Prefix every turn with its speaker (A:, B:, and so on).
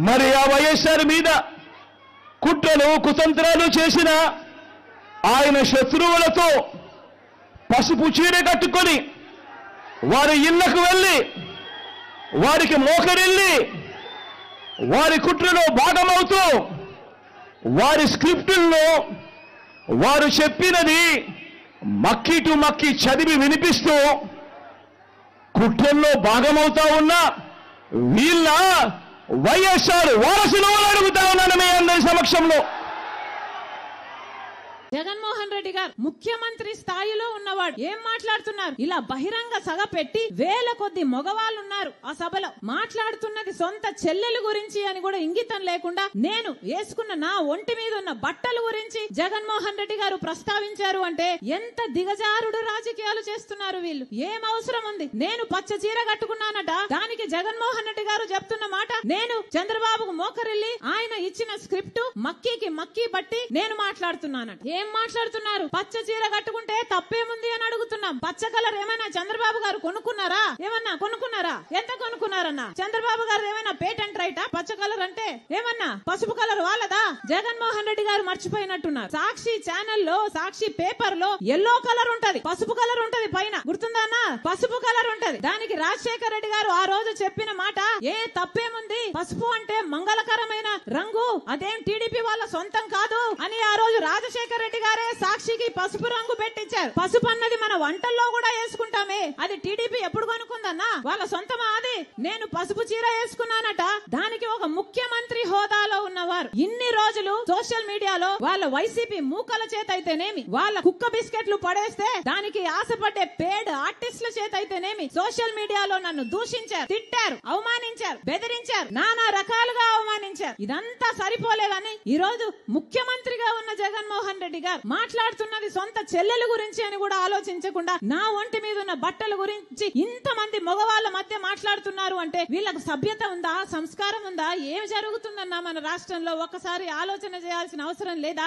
A: మరి ఆ వైఎస్ఆర్ మీద కుట్రలు కుతంత్రాలు చేసిన ఆయన శత్రువులతో పసుపు చీర కట్టుకొని వారి ఇళ్లకు వెళ్ళి వారికి మోకరిల్లి వారి కుట్రలో భాగమవుతూ వారి స్క్రిప్టుల్లో వారు చెప్పినది మక్కి టు మక్కి చదివి వినిపిస్తూ కుట్రల్లో భాగమవుతా ఉన్న వీళ్ళ వైఎస్ఆర్ వారసులు అడుగుతా ఉన్నాను మీ అందరి సమక్షంలో.
B: జగన్మోహన్ రెడ్డి గారు ముఖ్యమంత్రి స్థాయిలో ఉన్నవాడు ఏం మాట్లాడుతున్నారు? ఇలా బహిరంగ సభ పెట్టి వేల కొద్ది మగవాళ్ళు ఉన్నారు ఆ సభలో. మాట్లాడుతున్నది సొంత చెల్లెలు గురించి అని కూడా ఇంగితం లేకుండా నేను వేసుకున్న నా ఒంటి మీద ఉన్న బట్టల గురించి జగన్మోహన్ రెడ్డి గారు ప్రస్తావించారు అంటే ఎంత దిగజారుడు రాజకీయాలు చేస్తున్నారు వీళ్ళు. ఏం అవసరం ఉంది? నేను పచ్చ చీర కట్టుకున్నానట, దానికి జగన్మోహన్ రెడ్డి గారు చెప్తున్న మాట నేను చంద్రబాబుకు మోకరిల్లి ఆయన ఇచ్చిన స్క్రిప్ట్ మక్కీకి మక్కీ బట్టి నేను మాట్లాడుతున్నానట. ఏం మాట్లాడుతున్నారు? పచ్చ చీర కట్టుకుంటే తప్పేముంది అని అడుగుతున్నాం. పచ్చ కలర్ ఏమైనా చంద్రబాబు గారు కొనుక్కున్నారా? ఏమన్నా కొనుక్కున్నారా? ఎంత కొనుక్కున్నారన్నా? చంద్రబాబు గారు ఏమైనా పేటెంట్ రైటా? పచ్చ కలర్ అంటే ఏమన్నా పసుపు కలర్ వాళ్ళదా? జగన్మోహన్ రెడ్డి గారు మర్చిపోయినట్టున్నారు. సాక్షి ఛానల్లో సాక్షి పేపర్ లో ఎల్లో కలర్ ఉంటది, పసుపు కలర్ ఉంటది, పైన గుర్తుందా అన్న? పసుపు కలర్ ఉంటది. దానికి రాజశేఖర రెడ్డి గారు ఆ రోజు చెప్పిన మాట ఏ తప్పేముంది? పసుపు అంటే మంగళకరమైన రంగు, అదేం టీడీపీ వాళ్ళ సొంతం కాదు అని ఆ రోజు రాజశేఖర రెడ్డి గారే సాక్షికి పసుపు రంగు పెట్టించారు. పసుపు అన్నది మన వంటల్లో కూడా వేసుకుంటామే, అది టీడీపీ ఎప్పుడు కొనుక్కుందన్నా? వాళ్ళ సొంతమా అది? నేను పసుపు చీర వేసుకున్నానట, దానికి ఒక ముఖ్యమంత్రి హోదాలో ఉన్నవారు ఇన్ని రోజులు సోషల్ మీడియాలో వాళ్ళ వైసీపీ మూకల చేత అయితేనేమి, వాళ్ళ కుక్క బిస్కెట్లు పడేస్తే దానికి ఆశపడ్డే పేడ్ ఆర్టిస్టుల చేత అయితేనేమి సోషల్ మీడియాలో నన్ను దూషించారు, తిట్టారు, అవమానించారు, బెదిరించారు, నానా రకాలుగా అవమానించారు. ఇదంతా సరిపోలేదని ఈ రోజు ముఖ్యమంత్రిగా ఉన్న జగన్మోహన్ రెడ్డి గారు మాట్లాడుతున్నది సొంత చెల్లెల గురించి అని కూడా ఆలోచించకుండా నా ఒంటి మీద ఉన్న బట్టల గురించి ఇంతమంది మగవాళ్ళ మధ్య మాట్లాడుతున్నారు అంటే వీళ్ళకు సభ్యత ఉందా? సంస్కారం ఉందా? ఏం జరుగుతుందన్నా మన రాష్ట్రంలో? ఒక్కసారి ఆలోచన చేయాల్సిన అవసరం లేదా?